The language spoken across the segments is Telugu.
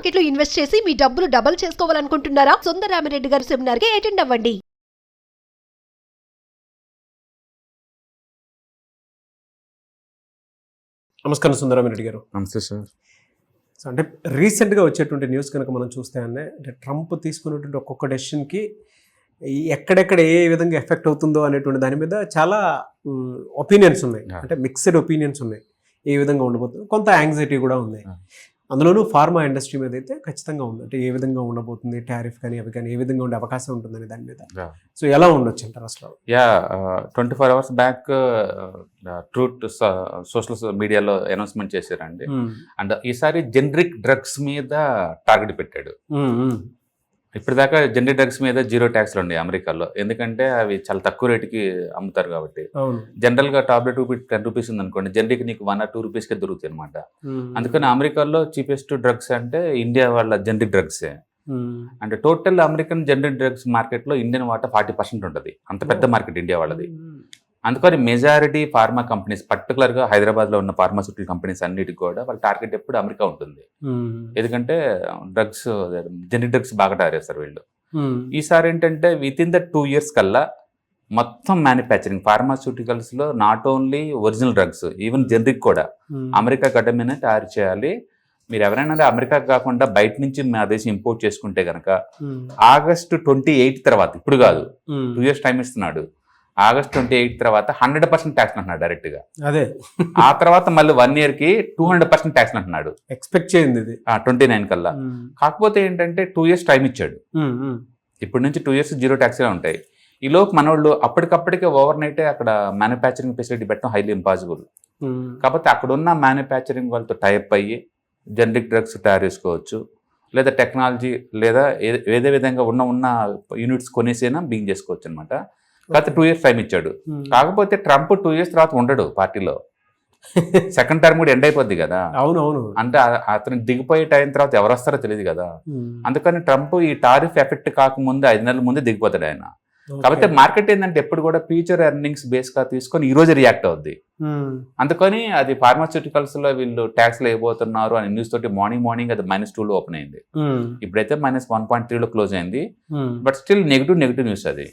మార్కెట్ లో ఇన్వెస్ట్ చేసి మీ డబ్బులు డబుల్ చేసుకోవాలనుకుంటున్నారా? సుందరరామిరెడ్డి గారి సెమినార్ కి అటెండ్ అవ్వండి. నమస్కారం సుందరరామిరెడ్డి గారు. నమస్తే సార్. సో అంటే రీసెంట్గా వచ్చేటువంటి న్యూస్ కనుక మనం చూస్తే అంటే ట్రంప్ తీసుకున్నటువంటి ఒక్కొక్క డెసిషన్కి ఎక్కడెక్కడ ఏ విధంగా ఎఫెక్ట్ అవుతుందో అనేటువంటి దాని మీద చాలా ఒపీనియన్స్ ఉన్నాయి. అంటే మిక్స్డ్ ఒపీనియన్స్ ఉన్నాయి. ఏ విధంగా ఉండబోతుంది, కొంత యాంగ్జైటీ కూడా ఉన్నాయి. అందులోనూ ఫార్మా ఇండస్ట్రీ మీద అయితే ఖచ్చితంగా ఉంది. అంటే ఏ విధంగా ఉండబోతుంది, టారిఫ్ కానీ అవి కానీ ఏ విధంగా ఉండే అవకాశం ఉంటుందని దాని మీద. సో ఎలా ఉండొచ్చు అంటారు అసలు? 24 hours బ్యాక్ ట్రూత్ సోషల్ మీడియాలో అనౌన్స్మెంట్ చేశారండి. అండ్ ఈసారి జెనరిక్ డ్రగ్స్ మీద టార్గెట్ పెట్టాడు. ఇప్పటిదాకా జెనరిక్ డ్రగ్స్ మీద 0 ట్యాక్స్లు ఉన్నాయి అమెరికాలో. ఎందుకంటే అవి చాలా తక్కువ రేటుకి అమ్ముతారు కాబట్టి. జనరల్ గా టాబ్లెట్ 10 రూపీస్ ఉంది అనుకోండి, జనరిక్ నీకు 1 or 2 రూపీస్కే దొరుకుతాయి అనమాట. అందుకని అమెరికాలో చీపెస్ట్ డ్రగ్స్ అంటే ఇండియా వాళ్ళ జనరిక్ డ్రగ్సే. అంటే total American generic drugs market లో ఇండియన్ వాటా 40% ఉంటుంది. అంత పెద్ద మార్కెట్ ఇండియా వాళ్ళది. అందుకని మెజారిటీ ఫార్మా కంపెనీస్, పర్టికులర్ గా హైదరాబాద్ లో ఉన్న ఫార్మాస్యూటికల్ కంపెనీస్ అన్నిటికి కూడా వాళ్ళ టార్గెట్ ఎప్పుడు అమెరికా ఉంటుంది. ఎందుకంటే డ్రగ్స్, జెనరిక్ డ్రగ్స్ బాగా తయారు చేస్తారు వీళ్ళు. ఈసారి ఏంటంటే విత్ ఇన్ ద 2 years కల్లా మొత్తం మ్యానుఫ్యాక్చరింగ్ ఫార్మాస్యూటికల్స్ లో not only original drugs, even generic కూడా అమెరికా గడ్డ మీద తయారు చేయాలి. మీరు ఎవరైనా అమెరికా కాకుండా బయట నుంచి మా దేశం ఇంపోర్ట్ చేసుకుంటే కనుక August 28 తర్వాత, ఇప్పుడు కాదు 2 years టైం ఇస్తున్నాడు. August 28 తర్వాత 100% ట్యాక్స్ అంటున్నాడు డైరెక్ట్ గా. అదే ఆ తర్వాత మళ్ళీ 1 year కి 200% ట్యాక్స్ అంటున్నాడు. ఎక్స్పెక్ట్ చేయండి 29 కల్లా. కాకపోతే ఏంటంటే 2 years టైం ఇచ్చాడు. ఇప్పటి నుంచి 2 years 0 ట్యాక్స్ ఉంటాయి. ఈ లోపు మనోళ్ళు అప్పటికప్పటికే ఓవర్ నైటే అక్కడ మ్యానుఫ్యాక్చరింగ్ ఫెసిలిటీ పెట్టడం హైలీ ఇంపాసిబుల్. కాకపోతే అక్కడున్న మ్యానుఫ్యాక్చరింగ్ వాళ్ళతో టైప్ అయ్యి జనరిక్ డ్రగ్స్ తయారు చేసుకోవచ్చు, లేదా టెక్నాలజీ లేదా ఏదే విధంగా ఉన్న యూనిట్స్ కొనేసైనా బిగింగ్ చేసుకోవచ్చు అనమాట. గత 2 years టైం ఇచ్చాడు. కాకపోతే ట్రంప్ 2 years తర్వాత ఉండడు పార్టీలో. సెకండ్ టర్మ్ కూడా ఎండ్ అయిపోద్ది కదా. అవునవును. అంటే అతను దిగిపోయే టైం తర్వాత ఎవరు వస్తారో తెలియదు కదా. అందుకని ట్రంప్ ఈ టారిఫ్ ఎఫెక్ట్ కాకముందు 5 నెలల ముందే దిగిపోతాడు ఆయన. కాబట్టి మార్కెట్ ఏంటంటే ఎప్పుడు కూడా ఫ్యూచర్ ఎర్నింగ్స్ బేస్ గా తీసుకొని ఈ రోజు రియాక్ట్ అవుద్ది. అందుకని అది ఫార్మాస్యూటికల్స్ లో వీళ్ళు ట్యాక్స్ వేయబోతున్నారు అని న్యూస్ తోటి మార్నింగ్ అది -2 లో ఓపెన్ అయింది. ఇప్పుడైతే -1.3 లో క్లోజ్ అయింది. బట్ స్టిల్ నెగిటివ్ న్యూస్ అది.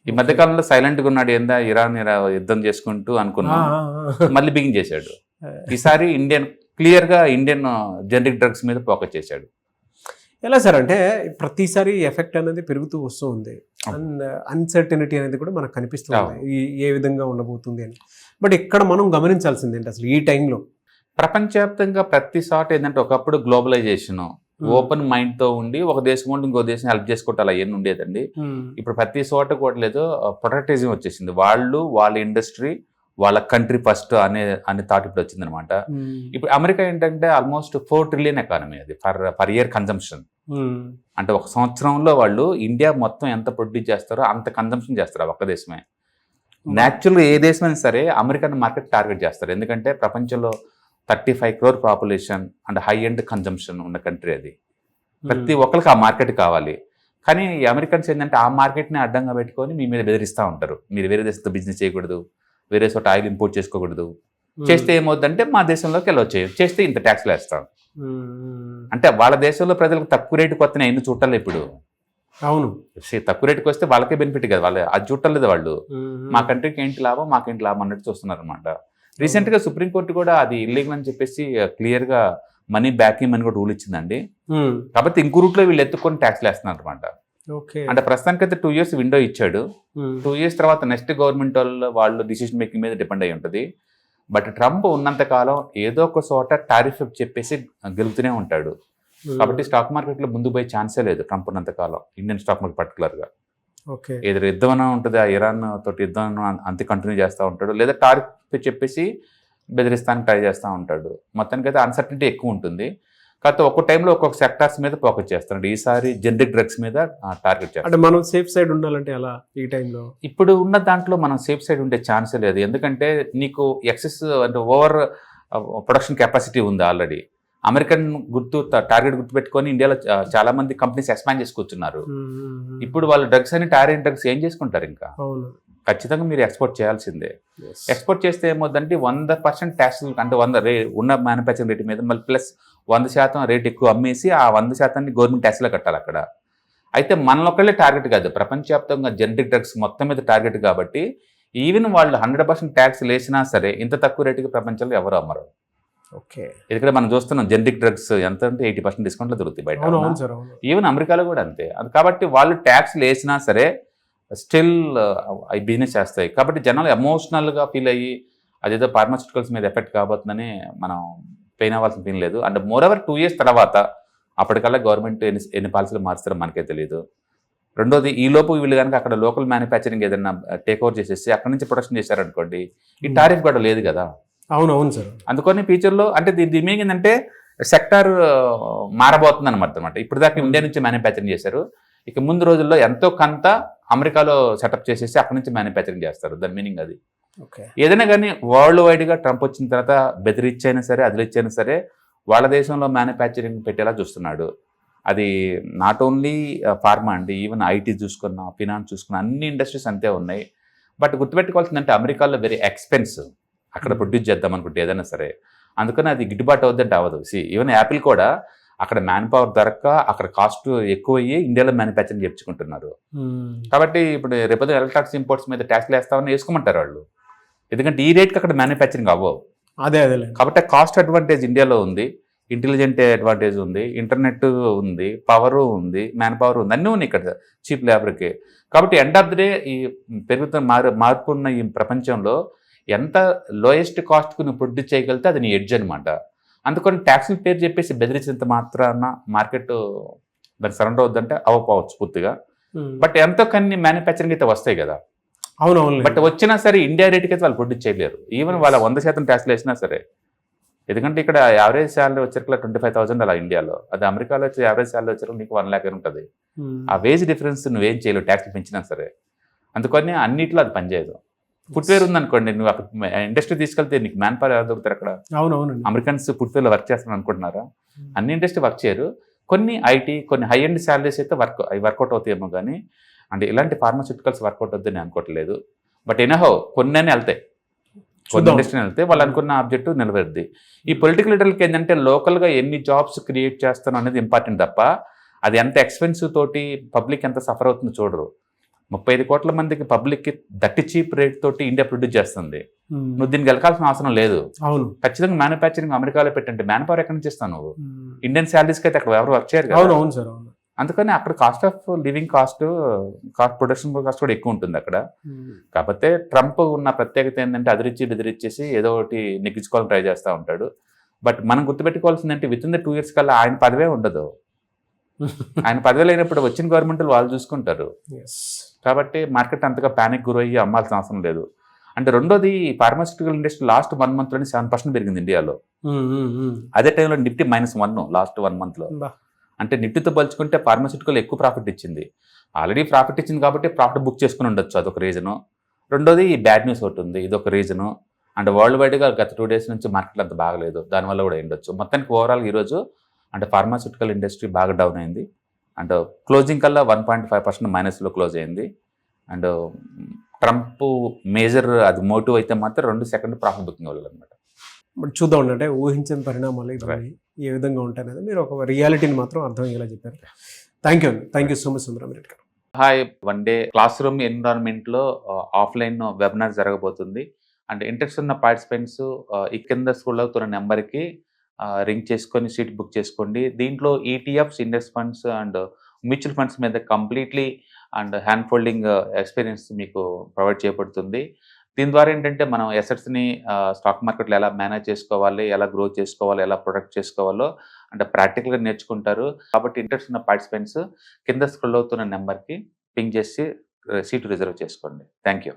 ఈ మధ్యకాలంలో సైలెంట్ గా ఉన్నాడు, ఏందా ఇరాన్ యుద్ధం చేసుకుంటూ అనుకున్నా, మళ్ళీ బిగిన్ చేశాడు. ఈసారి క్లియర్ గా ఇండియన్ జనరిక్ డ్రగ్స్ మీద ఫోకస్ చేశాడు. ఎలా సార్ అంటే ప్రతిసారి ఎఫెక్ట్ అనేది పెరుగుతూ వస్తూ ఉంది. అండ్ అన్సర్టనిటీ అనేది కూడా మనకు కనిపిస్తుంది ఏ విధంగా ఉండబోతుంది అని. బట్ ఇక్కడ మనం గమనించాల్సింది ఏంటి అసలు ఈ టైంలో ప్రపంచవ్యాప్తంగా ప్రతి చోట ఏంటంటే ఒకప్పుడు గ్లోబలైజేషన్ ఓపెన్ మైండ్ తో ఉండి ఒక దేశం ఉండి ఇంకో దేశం హెల్ప్ చేసుకోవటాలు అవన్నీ ఉండేదండి. ఇప్పుడు ప్రతి చోట కూడా లేదు, ప్రొటెక్టిజం వచ్చేసింది. వాళ్ళ ఇండస్ట్రీ వాళ్ళ కంట్రీ ఫస్ట్ అనే థాట్ ఇప్పుడు వచ్చింది అనమాట. ఇప్పుడు అమెరికా ఏంటంటే ఆల్మోస్ట్ 4 trillion ఎకానమీ అది పర్ ఇయర్ కన్జంప్షన్. అంటే ఒక సంవత్సరంలో వాళ్ళు ఇండియా మొత్తం ఎంత ప్రొడ్యూస్ చేస్తారో అంత కన్జంప్షన్ చేస్తారు ఒక్క దేశమే. న్యాచురల్గా ఏ దేశమైనా సరే అమెరికన్ మార్కెట్ టార్గెట్ చేస్తారు. ఎందుకంటే ప్రపంచంలో 35 crore population and high end consumption ఉన్న కంట్రీ అది. ప్రతి ఒక్కరికి ఆ మార్కెట్ కావాలి. కానీ ఈ అమెరికన్స్ ఏంటంటే ఆ మార్కెట్ని అడ్డంగా పెట్టుకొని మీ మీద బెదిరిస్తూ ఉంటారు. మీరు వేరే దేశంతో బిజినెస్ చేయకూడదు, వేరే చోట ఆయిల్ ఇంపోర్ట్ చేసుకోకూడదు, చేస్తే ఏమవుతుందంటే మా దేశంలోకి వెళ్ళొచ్చాయి, చేస్తే ఇంత ట్యాక్స్లు వేస్తాం. అంటే వాళ్ళ దేశంలో ప్రజలకు తక్కువ రేటుకి వస్తున్నాయి ఎన్ని చూడాలి ఇప్పుడు. అవును, తక్కువ రేటుకి వస్తే వాళ్ళకే బెనిఫిట్ కదా, వాళ్ళు అది చూడలేదు. వాళ్ళు మా కంట్రీకి ఏంటి లాభం, మాకేంటి లాభం అన్నట్టు చూస్తున్నారు అనమాట. రీసెంట్ గా సుప్రీంకోర్టు కూడా అది ఇల్లీగల్ అని చెప్పేసి క్లియర్ గా మనీ బ్యాక్ ఇమ్మని కూడా రూల్ ఇచ్చిందండి. కాబట్టి ఇంకో రూట్ లో వీళ్ళు ఎత్తుకొని ట్యాక్స్లు వేస్తున్నారు అనమాట. అంటే ప్రస్తుతానికి అయితే 2 years విండో ఇచ్చాడు. 2 years తర్వాత నెక్స్ట్ గవర్నమెంట్ వాళ్ళు డిసిషన్ మేకింగ్ మీద డిపెండ్ అయి ఉంటుంది. బట్ ట్రంప్ ఉన్నంత కాలం ఏదో ఒక చోట టారిఫ్ చెప్పేసి గెలుపుతూనే ఉంటాడు. కాబట్టి స్టాక్ మార్కెట్ లో ముందు పోయే ఛాన్సే లేదు ట్రంప్ ఉన్నంత కాలం, ఇండియన్ స్టాక్ మార్కెట్ పర్టికులర్ గా. ఏదో యుద్ధం అన్న ఉంటుంది, ఆ ఇరాన్ తోటి యుద్ధం అంతే కంటిన్యూ చేస్తూ ఉంటాడు, లేదా టారిఫ్ చెప్పేసి బెదిరిస్తానికి ట్రై చేస్తూ ఉంటాడు. మొత్తానికి అయితే అన్సర్టనిటీ ఎక్కువ ఉంటుంది. కాకపోతే ఒక్కో టైంలో ఒక్కొక్క సెక్టార్స్ మీద ఫోకస్ చేస్తున్నాడు. ఈసారి జనరిక్ డ్రగ్స్ మీద టార్గెట్ చేస్తాడు. అంటే మనం సేఫ్ సైడ్ ఉండాలంటే అలా ఈ టైంలో ఇప్పుడు ఉన్న దాంట్లో మనం సేఫ్ సైడ్ ఉండే ఛాన్సే లేదు. ఎందుకంటే నీకు ఎక్సెస్ అంటే ఓవర్ ప్రొడక్షన్ కెపాసిటీ ఉంది ఆల్రెడీ. అమెరికన్ టార్గెట్ గుర్తు పెట్టుకొని ఇండియాలో చాలా మంది కంపెనీస్ ఎక్స్పాండ్ చేసుకొచ్చున్నారు. ఇప్పుడు వాళ్ళు డ్రగ్స్ అని టారిఫ్ డ్రగ్స్ ఏం చేసుకుంటారు? ఇంకా ఖచ్చితంగా మీరు ఎక్స్పోర్ట్ చేయాల్సిందే. ఎక్స్పోర్ట్ చేస్తే ఏమవుతుందంటే 100% ట్యాక్స్ అంటే ఉన్న మ్యానుఫ్యాక్చరింగ్ రేట్ మీద మళ్ళీ ప్లస్ 100% రేట్ ఎక్కువ అమ్మేసి ఆ 100% గవర్నమెంట్ ట్యాక్స్లో కట్టాలి అక్కడ. అయితే మనలోకళ్ళే టార్గెట్ కాదు, ప్రపంచవ్యాప్తంగా జనరిక్ డ్రగ్స్ మొత్తం మీద టార్గెట్ కాబట్టి ఈవెన్ వాళ్ళు 100% ట్యాక్స్ వేసినా సరే ఇంత తక్కువ రేటుకి ప్రపంచంలో ఎవరు అమ్మరు. ఓకే, ఇక్కడ మనం చూస్తున్నాం జనరిక్ డ్రగ్స్ ఎంత అంటే 80% డిస్కౌంట్లో దొరుకుతాయి బయట. ఈవెన్ అమెరికాలో కూడా అంతే. అది కాబట్టి వాళ్ళు ట్యాక్స్ వేసినా సరే స్టిల్ అవి బిజినెస్ చేస్తాయి. కాబట్టి జనాలు ఎమోషనల్గా ఫీల్ అయ్యి అదేదో ఫార్మాస్యూటికల్స్ మీద ఎఫెక్ట్ కాబోతుందని మనం పెయిన్ అవ్వాల్సిన పని లేదు. అండ్ మోరోవర్ 2 years తర్వాత అప్పటికల్లా గవర్నమెంట్ ఎన్ని పాలసీలు మారుస్తారో మనకే తెలియదు. రెండోది ఈలోపు వీళ్ళు కనుక అక్కడ లోకల్ మ్యానుఫ్యాక్చరింగ్ ఏదైనా టేక్ ఓవర్ చేసేసి అక్కడ నుంచి ప్రొడక్షన్ చేశారనుకోండి, ఈ టారిఫ్ కూడా లేదు కదా. అవునవును సార్. అందుకని ఫ్యూచర్లో అంటే దీని మీనింగ్ ఏంటంటే సెక్టార్ మారబోతుంది అనమాట. ఇప్పుడు దాకా ఇండియా నుంచి మ్యానుఫ్యాక్చరింగ్ చేశారు, ఇక ముందు రోజుల్లో ఎంతో కొంత అమెరికాలో సెటప్ చేసేసి అక్కడ నుంచి మ్యానుఫ్యాక్చరింగ్ చేస్తారు. దాని మీనింగ్ అది. ఏదైనా కానీ వరల్డ్ వైడ్గా ట్రంప్ వచ్చిన తర్వాత బెదిరిచ్చైనా సరే అదిలిచ్చైనా సరే వాళ్ళ దేశంలో మ్యానుఫ్యాక్చరింగ్ పెట్టేలా చూస్తున్నాడు. అది నాట్ ఓన్లీ ఫార్మా అండి, ఈవెన్ ఐటీ చూసుకున్నా, ఫినాన్స్ చూసుకున్నా, అన్ని ఇండస్ట్రీస్ అంతే ఉన్నాయి. బట్ గుర్తుపెట్టుకోవాల్సిందంటే అమెరికాలో వెరీ ఎక్స్పెన్సివ్ అక్కడ ప్రొడ్యూస్ చేద్దాం అనుకుంటే ఏదైనా సరే. అందుకని అది గిట్టుబాటు అవుద్దంటే అవ్వదు. ఈవెన్ యాపిల్ కూడా అక్కడ మ్యాన్ పవర్ దొరక్క అక్కడ కాస్ట్ ఎక్కువ అయ్యి ఇండియాలో మ్యానుఫ్యాక్చరింగ్ చేర్చుకుంటున్నారు. కాబట్టి ఇప్పుడు రేపు ఎలక్ట్రానిక్స్ ఇంపోర్ట్స్ మీద ట్యాక్స్లు వేస్తామని వేసుకోమంటారు వాళ్ళు, ఎందుకంటే ఈ రేట్కి అక్కడ మ్యానుఫ్యాక్చరింగ్ అవ్వవు. అదే కాబట్టి కాస్ట్ అడ్వాంటేజ్ ఇండియాలో ఉంది, ఇంటెలిజెంట్ అడ్వాంటేజ్ ఉంది, ఇంటర్నెట్ ఉంది, పవర్ ఉంది, మ్యాన్ పవర్ ఉంది, అన్నీ ఉన్నాయి ఇక్కడ చీప్ లేబర్కి. కాబట్టి ఎండ్ ఆఫ్ ది డే ఈ పెరుగుతున్న మార్పు ఉన్న ఈ ప్రపంచంలో ఎంత లోయెస్ట్ కాస్ట్కు నువ్వు ప్రొడ్యూస్ చేయగలిగితే అది నీ ఎడ్జ్ అనమాట. అందుకని ట్యాక్స్ల పేరు చెప్పేసి బెదిరించినంత మాత్రాన మార్కెట్ దానికి సరెండర్ అవుద్దంటే అవ్వకపోవచ్చు పూర్తిగా. బట్ ఎంతో కొన్ని మ్యానుఫ్యాక్చరింగ్ అయితే వస్తాయి కదా. అవునవును. బట్ వచ్చినా సరే ఇండియా రేట్కి అయితే వాళ్ళు ప్రొడ్యూస్ చేయలేరు, ఈవెన్ వాళ్ళ 100% ట్యాక్స్లు వేసినా సరే. ఎందుకంటే ఇక్కడ యావరేజ్ శాలరీ వచ్చేసరికి 25,000 అలా ఇండియాలో, అది అమెరికాలో వచ్చే యావరేజ్ శాలరీ వచ్చేసరికి నీకు 1 lakh ఉంటుంది. ఆ వేజ్ డిఫరెన్స్ నువ్వేం చేయలేవు ట్యాక్స్లు పెంచినా సరే. అందుకని అన్నిట్లో అది పనిచేయదు. ఫుట్వేర్ ఉందనుకోండి, నువ్వు అక్కడ ఇండస్ట్రీ తీసుకెళ్తే నీకు మ్యాన్ పవర్ ఎవరు దొరుకుతారు అక్కడ? అవునవును. అమెరికన్స్ ఫుట్వేర్లో వర్క్ చేస్తారని అనుకుంటున్నారా? అన్ని ఇండస్ట్రీ వర్క్ చేయరు. కొన్ని ఐటీ, కొన్ని హై ఎండ్ శాలరీస్ అయితే వర్కౌట్ అవుతాయేమో కానీ, అంటే ఇలాంటి ఫార్మాస్యూటికల్స్ వర్కౌట్ అవుతుంది నేను అనుకోవట్లేదు. బట్ ఎనహో కొన్ని వెళ్తాయి, కొన్ని ఇండస్ట్రీ వెళ్తే వాళ్ళు అనుకున్న ఆబ్జెక్టివ్ నిలబెడుద్ది. ఈ పొలిటికల్ లీడర్లకి ఏంటంటే లోకల్గా ఎన్ని జాబ్స్ క్రియేట్ చేస్తాను అనేది ఇంపార్టెంట్ తప్ప అది ఎంత ఎక్స్పెన్సివ్ తోటి పబ్లిక్ ఎంత సఫర్ అవుతుందో చూడరు. 35 కోట్ల మందికి పబ్లిక్కి దట్టి చీప్ రేట్ తోటి ఇండియా ప్రొడ్యూస్ చేస్తుంది. నువ్వు దీనికి వెళ్ళాల్సిన అవసరం లేదు. అవును, ఖచ్చితంగా మ్యానుఫ్యాక్చరింగ్ అమెరికాలో పెట్టంటే మ్యాన్ పవర్ ఎక్కడి నుంచి ఇస్తావు నువ్వు? ఇండియన్ శాలరీస్కి అయితే అక్కడ ఎవరు వర్క్ చేయరు కదా. అందుకని అక్కడ cost of living cost production cost కూడా ఎక్కువ ఉంటుంది అక్కడ. కాకపోతే ట్రంప్ ఉన్న ప్రత్యేకత ఏంటంటే అదిరిచ్చి బెదిరిచ్చేసి ఏదో ఒకటి నెగ్గించుకోవాలని ట్రై చేస్తూ ఉంటాడు. బట్ మనం గుర్తుపెట్టుకోవాల్సిందంటే విత్ ఇన్ ద 2 years కల్లా ఆయన పదవే ఉండదు. ఆయన పదవి అయినప్పుడు వచ్చిన గవర్నమెంట్లు వాళ్ళు చూసుకుంటారు. కాబట్టి మార్కెట్ అంతగా ప్యానిక్ గురయ్యి అమ్మాల్సిన అవసరం లేదు. అంటే రెండోది ఫార్మాస్యూటికల్ ఇండస్ట్రీ లాస్ట్ 1 monthలోనే 7% పెరిగింది ఇండియాలో. అదే టైంలో నిఫ్టీ -1 లాస్ట్ 1 monthలో. అంటే నిఫ్టీతో పోల్చుకుంటే ఫార్మాస్యూటికల్ ఎక్కువ ప్రాఫిట్ ఇచ్చింది. ఆల్రెడీ ప్రాఫిట్ ఇచ్చింది కాబట్టి ప్రాఫిట్ బుక్ చేసుకుని ఉండొచ్చు, అదొక రీజను. రెండోది బ్యాడ్ న్యూస్ ఒకటి ఉంది, ఇదొక రీజను. అండ్ వరల్డ్ వైడ్గా గత 2 days నుంచి మార్కెట్ అంత బాగలేదు, దానివల్ల కూడా ఉండొచ్చు. మొత్తానికి ఓవరాల్ ఈరోజు అంటే ఫార్మాస్యూటికల్ ఇండస్ట్రీ బాగా డౌన్ అయింది. అండ్ క్లోజింగ్ కల్లా 1.5% మైనస్లో క్లోజ్ అయింది. అండ్ ట్రంప్ మేజర్ అది మోటివ్ అయితే మాత్రం 2 seconds ప్రాఫిట్ బుకింగ్ అవ్వాలి అనమాట. చూద్దాం, అంటే ఊహించిన పరిణామాలు ఇవన్నీ ఏ విధంగా ఉంటాయనేది మీరు ఒక రియాలిటీని మాత్రం అర్థమయ్యేలా చెప్పారు. Thank you so much Sundaramireddy గారు. హాయ్, 1 day క్లాస్ రూమ్ ఎన్విరాన్మెంట్లో ఆఫ్లైన్ వెబినార్ జరగబోతుంది. అండ్ ఇంట్రెస్ట్ ఉన్న పార్టిసిపెంట్స్ ఈ కింద స్క్రోల్ అవుతున్న నెంబర్కి రింగ్ చేసుకొని సీట్ బుక్ చేసుకోండి. దీంట్లో ETFs, index funds and mutual funds మీద completely and hand holding experience మీకు ప్రొవైడ్ చేయబడుతుంది. దీని ద్వారా ఏంటంటే మనం ఎసెట్స్ని స్టాక్ మార్కెట్లో ఎలా మేనేజ్ చేసుకోవాలి, ఎలా గ్రో చేసుకోవాలి, ఎలా ప్రొడక్ట్ చేసుకోవాలో అంటే ప్రాక్టికల్గా నేర్చుకుంటారు. కాబట్టి ఇంట్రెస్ట్ ఉన్న పార్టిసిపెంట్స్ కింద స్క్రోల్ అవుతున్న నెంబర్కి పింగ్ చేసి సీటు రిజర్వ్ చేసుకోండి. Thank you.